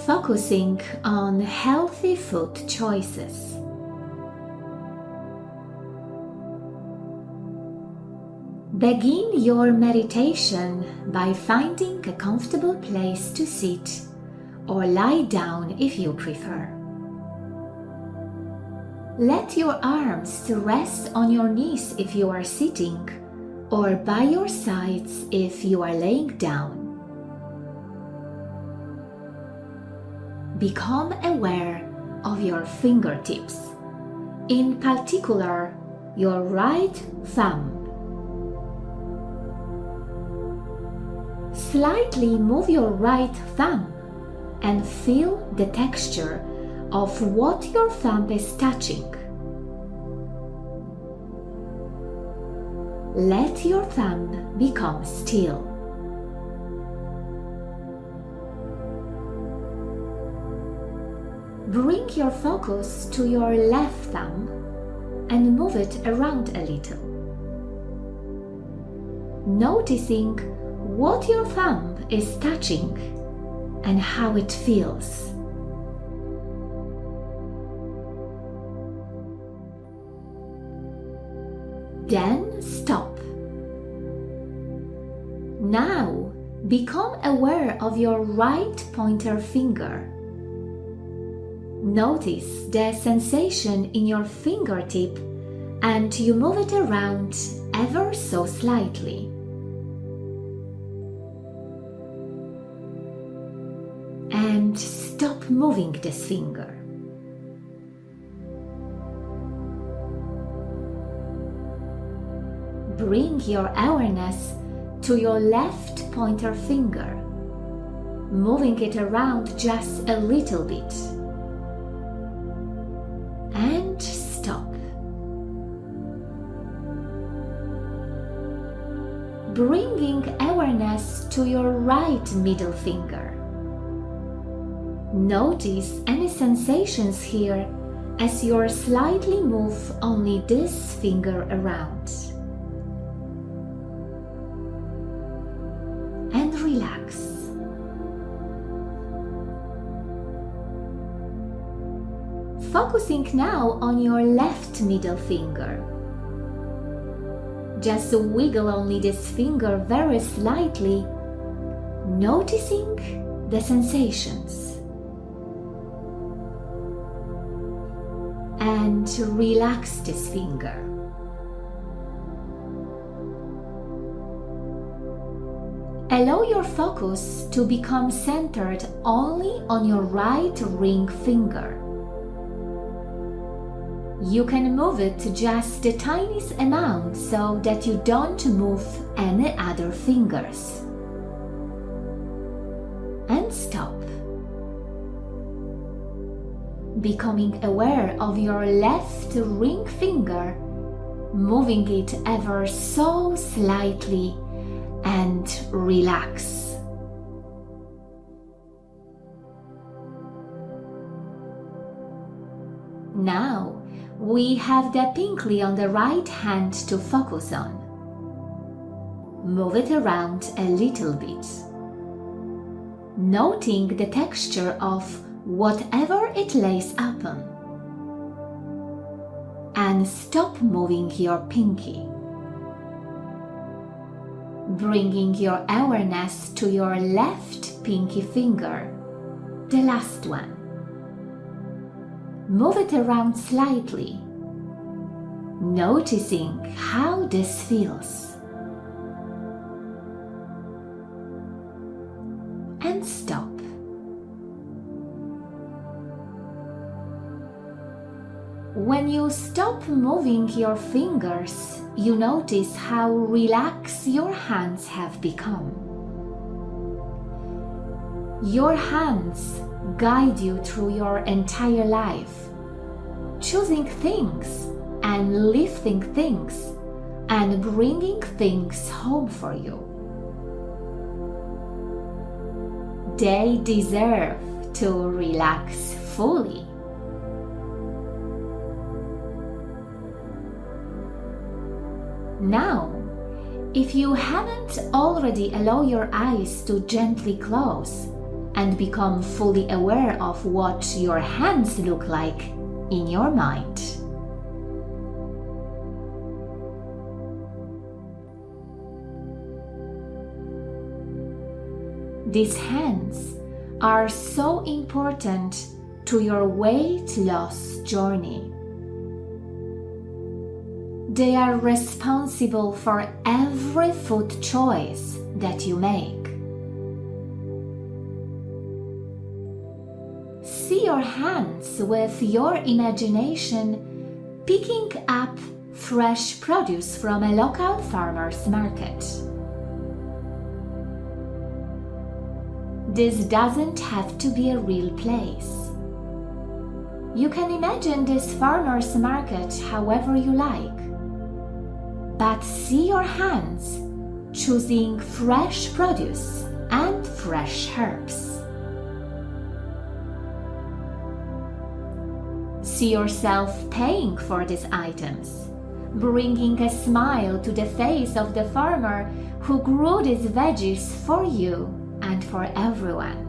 focusing on healthy food choices. Begin your meditation by finding a comfortable place to sit or lie down if you prefer. Let your arms rest on your knees if you are sitting, or by your sides if you are laying down. Become aware of your fingertips, in particular your right thumb. Slightly move your right thumb and feel the texture of what your thumb is touching. Let your thumb become still. Bring your focus to your left thumb and move it around a little, noticing what your thumb is touching and how it feels. Then stop. Now become aware of your right pointer finger. Notice the sensation in your fingertip and you move it around ever so slightly. And stop moving this finger. Bring your awareness to your left pointer finger, moving it around just a little bit. And stop. Bringing awareness to your right middle finger. Notice any sensations here as you slightly move only this finger around. And relax. Focusing now on your left middle finger. Just wiggle only this finger very slightly, noticing the sensations. And relax this finger. Allow your focus to become centered only on your right ring finger. You can move it just the tiniest amount so that you don't move any other fingers. And stop. Becoming aware of your left ring finger, moving it ever so slightly, and relax. Now we have the pinky on the right hand to focus on. Move it around a little bit, noting the texture of whatever it lays upon. And stop moving your pinky. Bringing your awareness to your left pinky finger, the last one. Move it around slightly, noticing how this feels. And stop. When you stop moving your fingers, you notice how relaxed your hands have become. Your hands guide you through your entire life, choosing things and lifting things and bringing things home for you. They deserve to relax fully. Now, if you haven't already, allow your eyes to gently close and become fully aware of what your hands look like in your mind. These hands are so important to your weight loss journey. They are responsible for every food choice that you make. See your hands with your imagination picking up fresh produce from a local farmer's market. This doesn't have to be a real place. You can imagine this farmer's market however you like, but see your hands choosing fresh produce and fresh herbs. See yourself paying for these items, bringing a smile to the face of the farmer who grew these veggies for you and for everyone.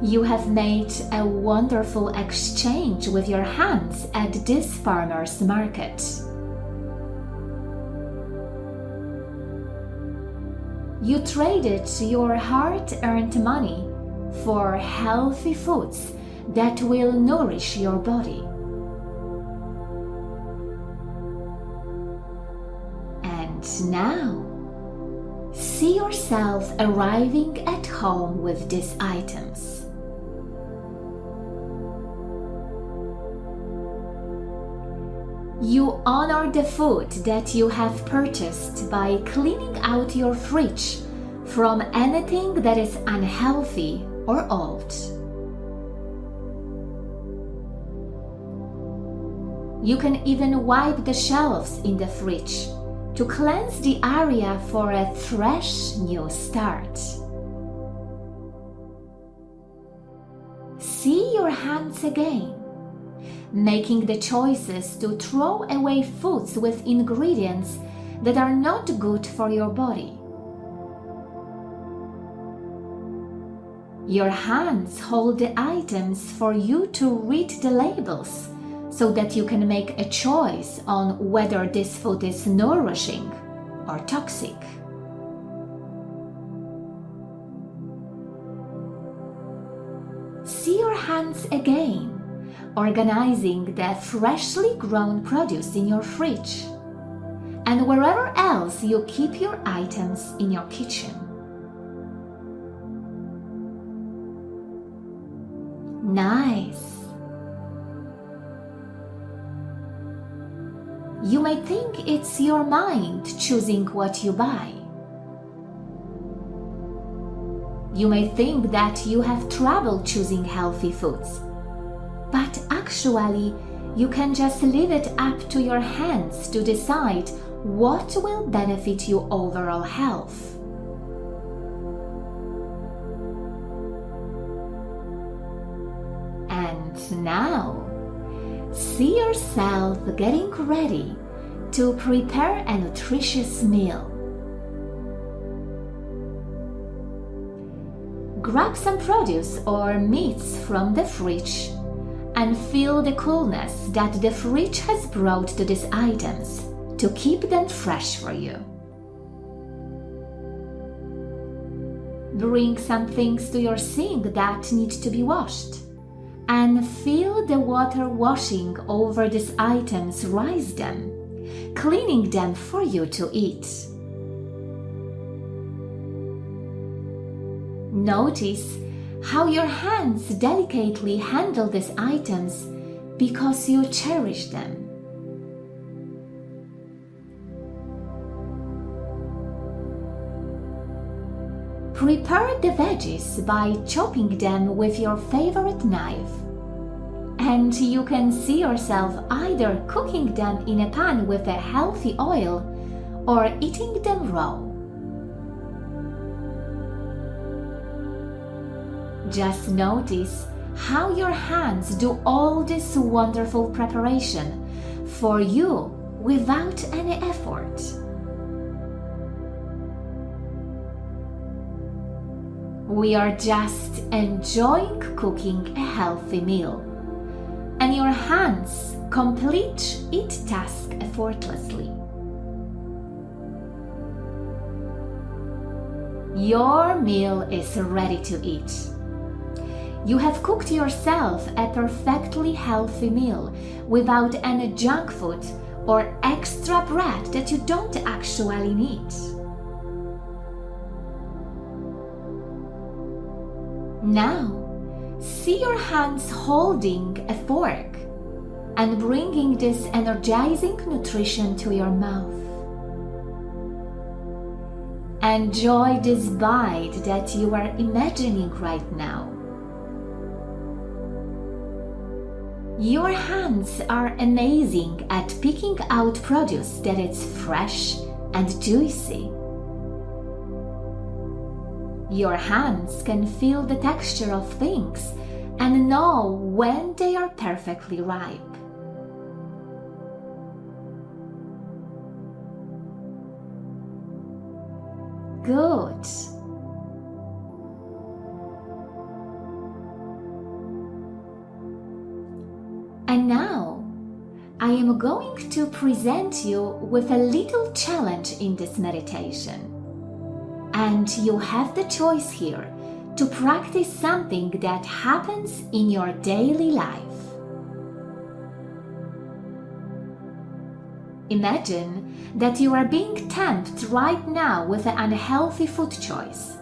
You have made a wonderful exchange with your hands at this farmer's market. You traded your hard-earned money for healthy foods that will nourish your body. And now, see yourself arriving at home with these items. You honor the food that you have purchased by cleaning out your fridge from anything that is unhealthy or old. You can even wipe the shelves in the fridge to cleanse the area for a fresh new start. See your hands again, making the choices to throw away foods with ingredients that are not good for your body. Your hands hold the items for you to read the labels so that you can make a choice on whether this food is nourishing or toxic. See your hands again, organizing the freshly grown produce in your fridge and wherever else you keep your items in your kitchen. Nice. You may think it's your mind choosing what you buy. You may think that you have trouble choosing healthy foods, but actually you can just leave it up to your hands to decide what will benefit your overall health. And now, see yourself getting ready to prepare a nutritious meal. Grab some produce or meats from the fridge and feel the coolness that the fridge has brought to these items to keep them fresh for you. Bring some things to your sink that need to be washed and feel the water washing over these items rise them, cleaning them for you to eat. Notice how your hands delicately handle these items because you cherish them. Prepare the veggies by chopping them with your favorite knife, and you can see yourself either cooking them in a pan with a healthy oil or eating them raw. Just notice how your hands do all this wonderful preparation for you without any effort. We are just enjoying cooking a healthy meal, and your hands complete each task effortlessly. Your meal is ready to eat. You have cooked yourself a perfectly healthy meal without any junk food or extra bread that you don't actually need. Now, see your hands holding a fork and bringing this energizing nutrition to your mouth. Enjoy this bite that you are imagining right now. Your hands are amazing at picking out produce that is fresh and juicy. Your hands can feel the texture of things and know when they are perfectly ripe. Good. And now, I am going to present you with a little challenge in this meditation. And you have the choice here to practice something that happens in your daily life. Imagine that you are being tempted right now with an unhealthy food choice.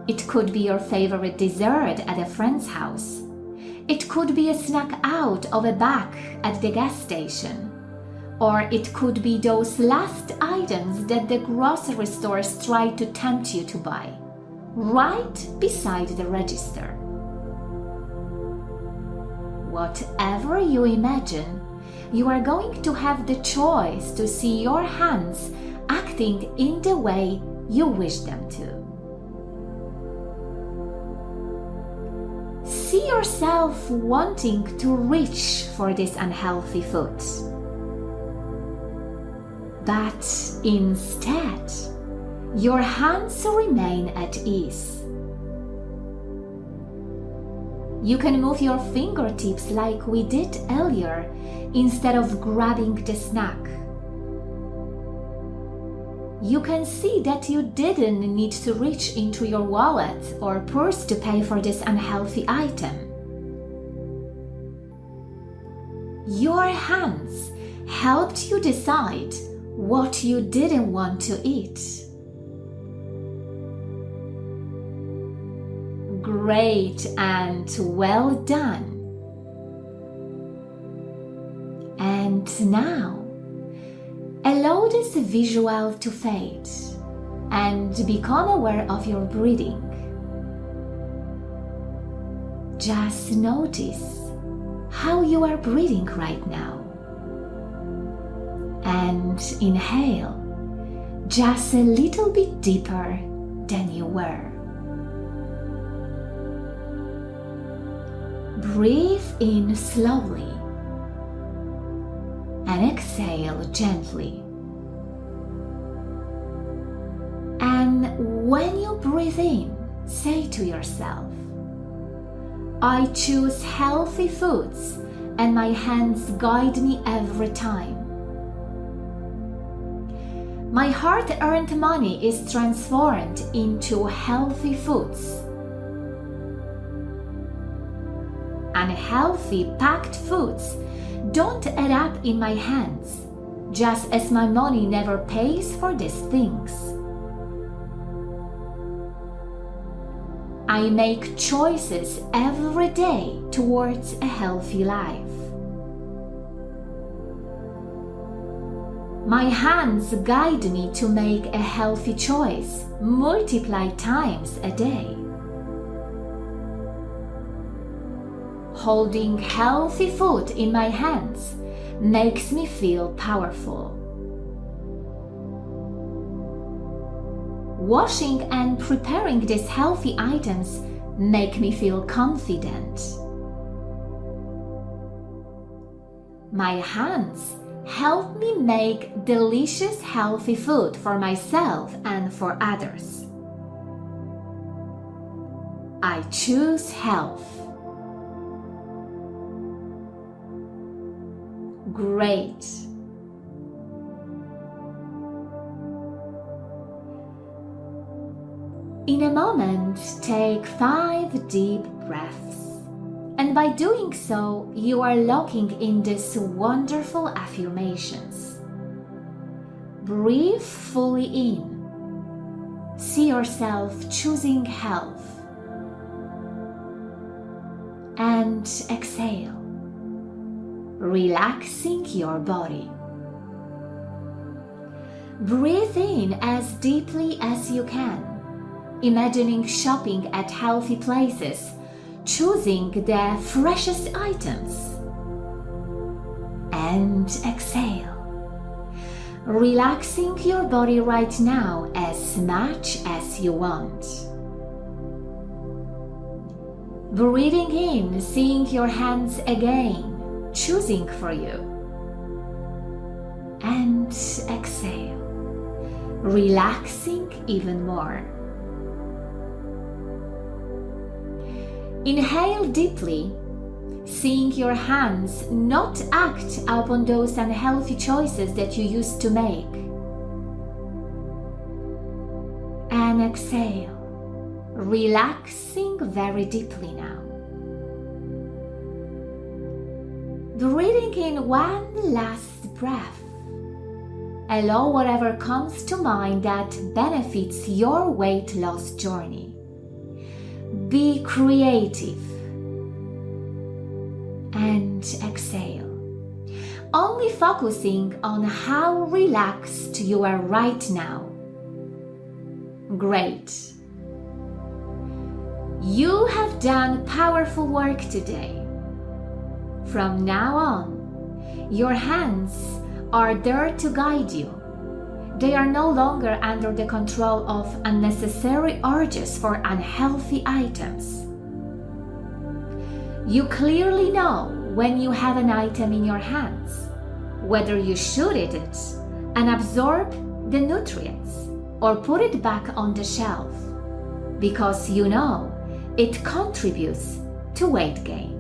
It could be your favorite dessert at a friend's house. It could be a snack out of a bag at the gas station. Or it could be those last items that the grocery stores try to tempt you to buy, right beside the register. Whatever you imagine, you are going to have the choice to see your hands acting in the way you wish them to. See yourself wanting to reach for this unhealthy food. But instead, your hands remain at ease. You can move your fingertips like we did earlier instead of grabbing the snack. You can see that you didn't need to reach into your wallet or purse to pay for this unhealthy item. Your hands helped you decide what you didn't want to eat. Great and well done. And now, allow this visual to fade and become aware of your breathing. Just notice how you are breathing right now. And inhale just a little bit deeper than you were. Breathe in slowly and exhale gently. And when you breathe in, say to yourself, I choose healthy foods and my hands guide me every time. My hard-earned money is transformed into healthy foods. Unhealthy packed foods don't add up in my hands, just as my money never pays for these things. I make choices every day towards a healthy life. My hands guide me to make a healthy choice multiple times a day. Holding healthy food in my hands makes me feel powerful. Washing and preparing these healthy items make me feel confident. My hands help me make delicious healthy food for myself and for others. I choose health. Great. In a moment, take 5 deep breaths. And by doing so, you are locking in these wonderful affirmations. Breathe fully in. See yourself choosing health. And exhale, relaxing your body. Breathe in as deeply as you can, imagining shopping at healthy places, choosing the freshest items. And exhale, relaxing your body right now as much as you want. Breathing in, seeing your hands again, choosing for you. And exhale, relaxing even more. Inhale deeply, seeing your hands not act upon those unhealthy choices that you used to make. And exhale, relaxing very deeply now. Breathing in one last breath. Allow whatever comes to mind that benefits your weight loss journey. Be creative. And exhale, only focusing on how relaxed you are right now. Great. You have done powerful work today. From now on, your hands are there to guide you. They are no longer under the control of unnecessary urges for unhealthy items. You clearly know when you have an item in your hands, whether you should eat it and absorb the nutrients or put it back on the shelf, because you know it contributes to weight gain.